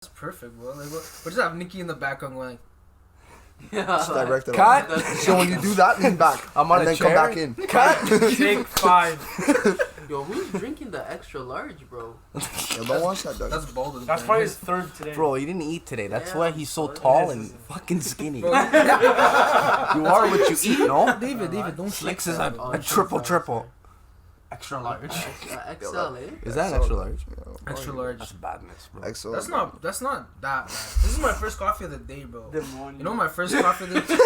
That's perfect, bro. Like, we'll just have Nikki in the background going. Yeah. Just direct it. Cut. So when you do that, lean back. I'm on and a then chair. come back in. Cut. Take 5. Yo, who's drinking the extra large, bro? Yo, don't watch that, dog. That's bold. That's probably his third today. Bro, he didn't eat today. That's Yeah, why he's so bro. tall Yes. and fucking skinny. Bro, You are what you eat, no? David, don't Sliccz flex is that, a bro. triple. Extra large. XL, eh? Is that an extra large? Extra large. That's badness, bro. XO. That's not that bad. This is my first coffee of the day, bro. The morning. You know my first coffee of the day.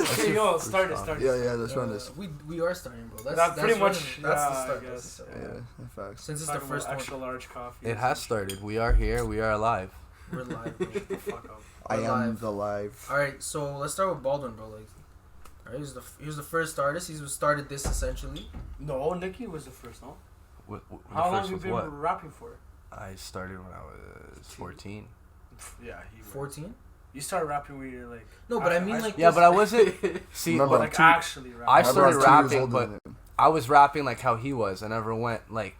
Okay, yo, start it. Yeah, let's run this. We are starting, bro. That's pretty much. That's the yeah, start. I guess. Yeah, facts. Since it's Talk the about first one, extra large coffee. It has started. We are here. We are alive. we're live, bro. The fuck up. I am Alive. the live. All right, so let's start with Baldwin, bro. Like, all right, he was the first artist. He started this essentially. No, Nikki was the first, no? How How long have you been rapping for? I started when I was 14. Yeah, he 14. You started rapping when you're like. No, but I mean like. Yeah, but I wasn't. See, Remember, well, like actually rapping. I My started brother's 2 years rapping, older but than him. I was rapping like how he was. I never went like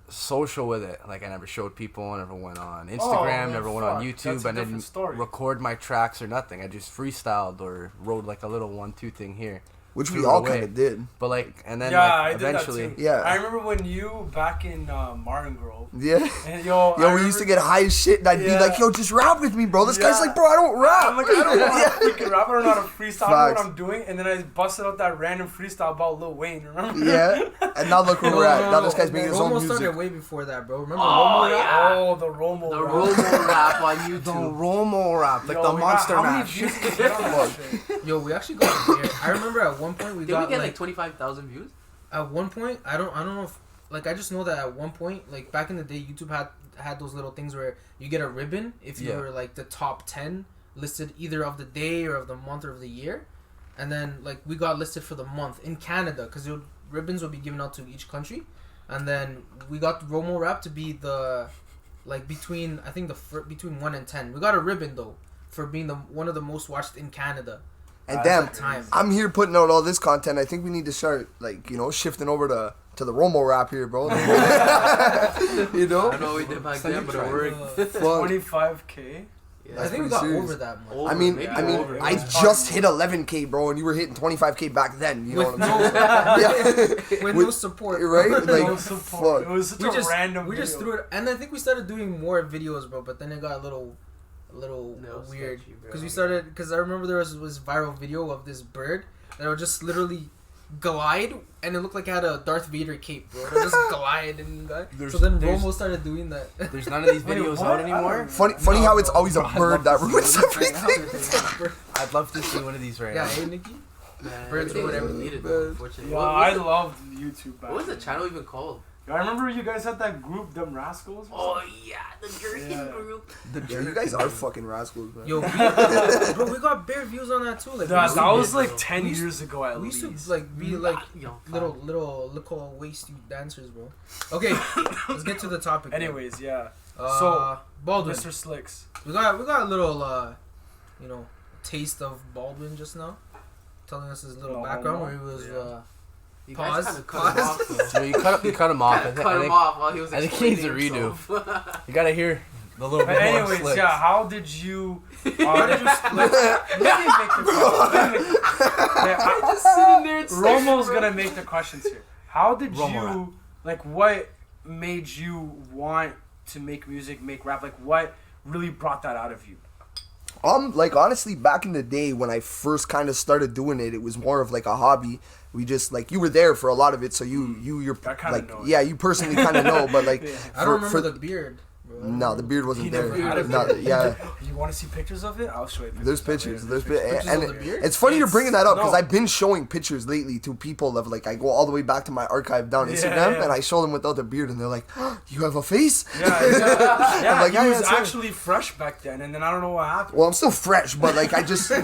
social with it. Like I never showed people. I never went on Instagram. Never went on fuck. That's YouTube. a I different didn't story. record my tracks or nothing. I just freestyled or wrote like a little 1-2 thing here. Which we threw it all away. kind of did. But like, and then Yeah, like I did eventually, that too. Yeah. I remember when you back in Martin Grove. Yeah. And yo, Yo, we used to get high as shit, and I'd be Yeah. like, yo, just rap with me, bro. This guy's Yeah. like, bro, I don't rap. I'm like, I don't know how to Yeah. freaking rap. I don't know how to freestyle. I don't know Facts. what I'm doing. And then I busted out that random freestyle about Lil Wayne. Remember? Yeah. And now look where we're at. Now this guy's making his own Romo music. started way before that, bro. Remember Oh, Romo? yeah. Oh, the Romo. The rap. Romo rap on the YouTube. Romo rap, like Yo, the we got- monster how many mash. views did we get on that shit? Yo, we actually got there. I remember at one point we Did got we get like 25,000 views? At one point, I don't know if like I just know that at one point, like back in the day, YouTube had those little things where you get a ribbon if you Yeah. were like the top 10 listed either of the day or of the month or of the year, and then like we got listed for the month in Canada because ribbons would be given out to each country, and then we got the Romo rap to be the like between I think between 1 and 10. We got a ribbon though for being one of the most watched in Canada. And at damn, that time. I'm here putting out all this content. I think we need to start, like, you know, shifting over to the Romo rap here, bro. You know? I don't know what we did back then, but it worked. Fuck. 25K. Yeah. I think we pretty got serious. over that much. I mean, Maybe over. I It was just fun. hit 11K, bro, and you were hitting 25K back then. You know With what I'm saying? Yeah. With With- no support, right? Like, No support. fuck. It was such a random we just video. threw it, and I think we started doing more videos, bro. But then it got a little No, weird sketchy, bro. because I remember there was this viral video of this bird that would just literally glide, and it looked like it had a Darth Vader cape, bro. It would just glide and go. So then Romo started doing that. There's none of these Wait, videos what? out I anymore. don't- Funny how it's always a I'd bird love that to see ruins this right now. everything. I'd love to see one of these right Yeah, now. hey Nikki. Man, Birds everything or was whatever. deleted, though, unfortunately. Yeah, What I was the- loved YouTube back What was the then. channel even called? I remember you guys had that group, Them Rascals. or Oh something? yeah, the Jerkin Yeah. group. Yeah, you guys are fucking rascals, man. Yo, bro, we got bare views on that too. Like That we was like We 10 used- years ago at we least. used to like be like Yo, little waist dancers, bro. Okay, let's get to the topic. bro. Anyways, yeah. So Baldwin, Mr. Sliccz. we got a little taste of Baldwin just now, telling us his little No background homo. where he was. Yeah. You Pause. guys kind of cut him off. Though. So you cut him off. I Kinda think, cut I him think off while he was I think he needs a explaining himself. you gotta hear the little But bit more anyways, Sliccz. yeah, how did you... How did you split? Let me make the question. Yeah, Just sitting there. And Romo's bro. gonna make the questions here. How did Romo you... rap. Like, what made you want to make music, make rap? Like, what really brought that out of you? Like, honestly, back in the day when I first kind of started doing it, it was more of like a hobby. We just, like, you were there for a lot of it, so you're I kinda like, know. yeah, you personally kind of know, but like, Yeah. I don't remember the beard. Bro. No, the beard wasn't He there. never had a No, beard. yeah, You want to see pictures of it? I'll show you pictures. there's of it. pictures. There's Pictures and of the beard? it's funny you're bringing that up because No. I've been showing pictures lately to people of like I go all the way back to my archive down Yeah, Instagram yeah. and I show them without the beard and they're like, you have a face? Yeah, yeah. I'm like, He yeah, was it's him. actually fresh back then, and then I don't know what happened. Well, I'm still fresh, but like I just It's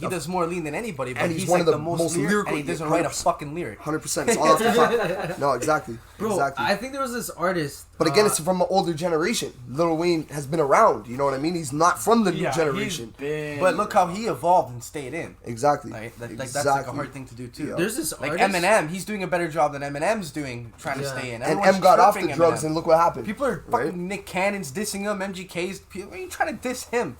He does more lean than anybody, but And he's he's one like of the the most most lyrical. lyrical- And he doesn't write a 100%. fucking lyric. 100%. It's all off the top. No, exactly. Bro, exactly. I think there was this artist. But again, it's from an older generation. Lil Wayne has been around. You know what I mean? He's not from the new Yeah, generation. he's been, But look how he evolved and stayed in. Exactly. Right? Like exactly. that's like a hard thing to do too. Yeah. There's this Like artist. Eminem, he's doing a better job than Eminem's doing trying to Yeah. stay in. And Everyone's M got off the tripping drugs, Eminem. and look what happened. People are fucking Right? Nick Cannon's dissing him, MGK's. People, why are you trying to diss him?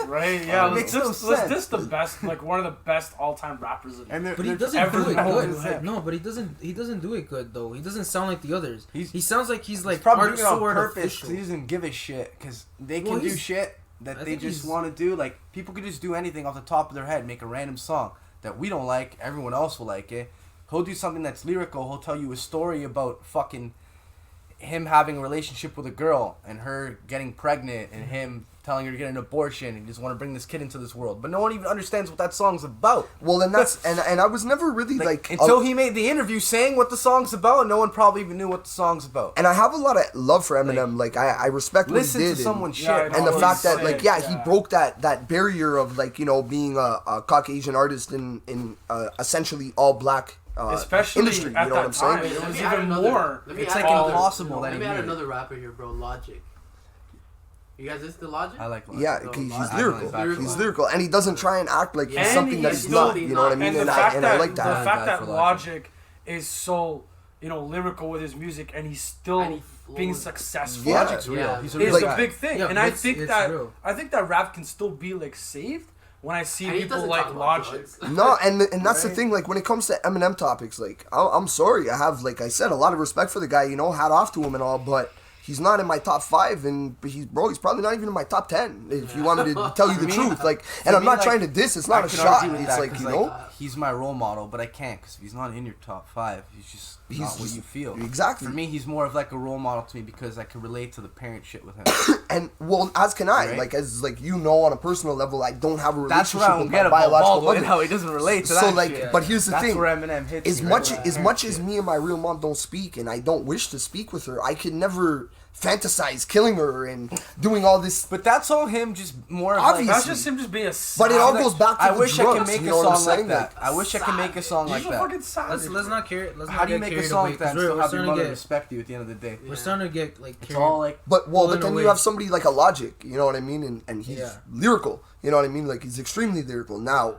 right. Yeah, It makes no was sense. this the best, like one of the best all-time rappers. And they're, But he they're doesn't ever do it known good. as him. No, but he doesn't do it good though. He doesn't sound like the others. He's- he sounds like he's like probably art doing it on so purpose artificial. because he doesn't give a shit. Because they can Well, do he's- shit I that they think just he's- want to do. Like people could just do anything off the top of their head, make a random song that we don't like. Everyone else will like it. He'll do something that's lyrical. He'll tell you a story about fucking him having a relationship with a girl and her getting pregnant and him telling her to get an abortion. He just want to bring this kid into this world, but no one even understands what that song's about. Well, then that's and I was never really like until he made the interview saying what the song's about, no one probably even knew what the song's about. And I have a lot of love for Eminem. Like I respect what he Listen did. to someone's shit. Yeah, and the he's fact that sick, like he broke that barrier of like being a Caucasian artist in essentially all black Especially industry. at You know what I'm that time. saying? It Let was me add even another- more. let me It's add like another- impossible that Let he me add made it. another rapper here, bro. Logic. You guys listen to Logic? I like Yeah, Bro, he's Logic. lyrical. Lyrical. He's lyrical, and he doesn't try and act like he's And something that he's he's not. totally You know what I not. mean? And the And fact I that like the that. fact Bad that for Logic is so lyrical with his music and he's still And he being flows. successful. Yeah. Logic's real. Yeah. He's a Is real Like- a guy. big thing, Yeah, and I it's think real. that rap can still be like saved when I see And he people doesn't like talk about Logic. drugs. No, and that's the Right. thing. Like when it comes to Eminem topics, like I'm sorry, I have like I said a lot of respect for the guy. Hat off to him and all, but he's not in my top 5, and he's probably not even in my top 10. If you want me to tell you the truth, like, and I'm me, not like, trying to diss. It's I not a can shot. argue with It's that like 'cause, he's my role model, but I can't because if he's not in your top 5, he's just not what just- you feel. exactly. For me, he's more of like a role model to me because I can relate to the parent shit with him. And well, as can I. Right. Like as like on a personal level, I don't have a That's relationship what I with don't my get about biological Baldwin, mother. how he doesn't relate to So that like, shit. but here's the That's thing. where Eminem hits As me, much right? as much as me and my real mom don't speak, and I don't wish to speak with her, I could never fantasize killing her and doing all this. But that's all him, just more of Obviously. like. That's just him just being a But it all savage. goes back to I the wish I drugs, could make you a know what I'm song like saying? that. I wish I could make a song like He's a that. fucking savage. Let's not carry. Let's How not do you get make a carried song away like that and 'cause still we're have your starting to mother get respect you at the end of the day? we're starting to get like It's carried. all like. But pulling then away. you have somebody like a Logic, you know what I mean, and he's Yeah. lyrical, you know what I mean, like he's extremely lyrical. Now,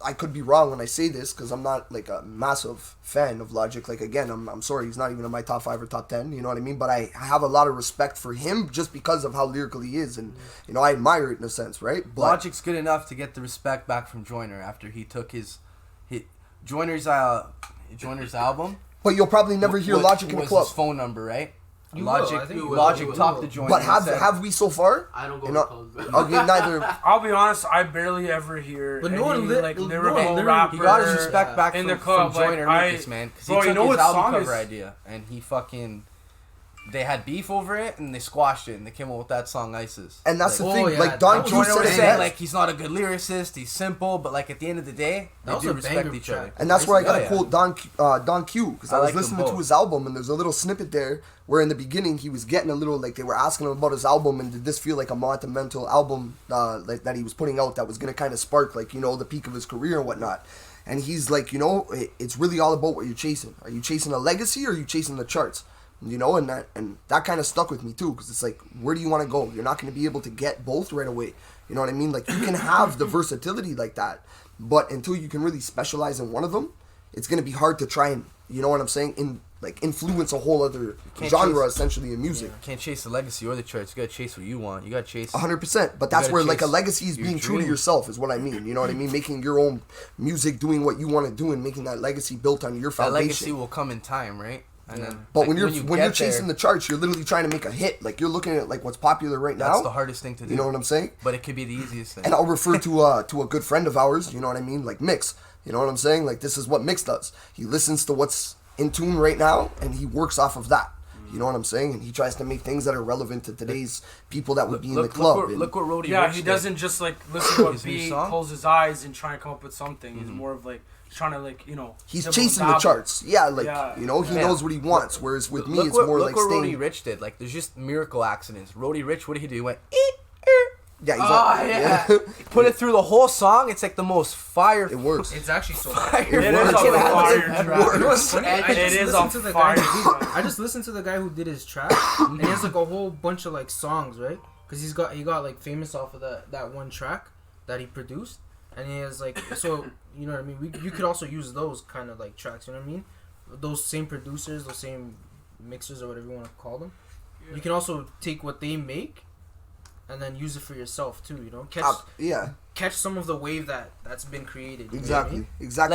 I could be wrong when I say this because I'm not like a massive fan of Logic. Like again, I'm sorry, he's not even in my top 5 or top 10. You know what I mean? But I have a lot of respect for him just because of how lyrical he is, and I admire it in a sense, right? But Logic's good enough to get the respect back from Joyner after he took his Joyner's album. but you'll probably never hear What Logic in a was club. his phone number, right? You will, Logic, I think you will, Logic you will. talked to Joyner. But and said, have we so far? I don't go You to know, clubs, bro. okay, neither. I'll be honest, I barely ever hear But any no one like no lyrical one literally- rapper. He got his respect back in from, the club, from Joyner like, Lucas, man. Because he bro, took you know his what album song cover is- idea and he fucking. They had beef over it and they squashed it and they came up with that song ISIS. And that's Like, the thing. yeah, Like Don that Q was Joyner said was it saying best. like he's not a good lyricist, he's simple, but like at the end of the day, they That was do a respect banger each track. other. And that's where I gotta Yeah. quote Don Q because I I was like them listening to both. his album and there's a little snippet there where in the beginning he was getting a little like they were asking him about his album and did this feel like a monumental album like that he was putting out that was gonna kind of spark like the peak of his career and whatnot. And he's like, it's really all about what you're chasing. Are you chasing a legacy or are you chasing the charts? And that kind of stuck with me too because it's like, where do you want to go? You're not going to be able to get both right away. You know what I mean? Like you can have the versatility like that, but until you can really specialize in one of them, it's going to be hard to try and influence a whole other can't genre chase- essentially in music. You can't chase the legacy or the charts. You gotta chase what you want. You gotta chase. 100%, but that's gotta where like a chase legacy is your being true to dream. yourself is what I mean. You know what I mean? Making your own music, doing what you want to do, and making that legacy built on your That foundation. legacy will come in time, right? And then, But like, when you're get chasing there, the charts, you're literally trying to make a hit. Like you're looking at like what's popular right that's now. the hardest thing to do. You know what I'm saying? But it could be the easiest thing. And I'll refer to a good friend of ours. You know what I mean? Like Mix. You know what I'm saying? Like this is what Mix does. He listens to what's in tune right now, and he works off of that. You know what I'm saying? And he tries to make things that are relevant to today's people that would be in the club. Look what Roddy Yeah, Ricch he did. doesn't just like listen to a His new beat, song? close his eyes, and try and come up with something. He's more of like trying to He's dibble chasing and the dabble. charts. Yeah, like Yeah. he Yeah. knows what he wants. Whereas with me, Look it's what, more look like what staying. Roddy Ricch did. Like, there's just miracle accidents. Roddy Ricch, what did he do? He went, Yeah, Oh, exactly. yeah. Put it through the whole song. It's like the most fire. It works. It's actually so Fire. It is works. a It fire works. track. You know what's funny? I It just is listened a to the fire guy. track. I just listened to the guy who did his track, and he has like a whole bunch of like songs, right? Because he got like famous off of that one track that he produced, and he has like, so you know what I mean. You could also use those kind of like tracks. You know what I mean? Those same producers, those same mixers or whatever you want to call them. You can also take what they make, and then use it for yourself too. You know, catch Yeah, some of the wave that's been created. You know what I exactly, mean? exactly.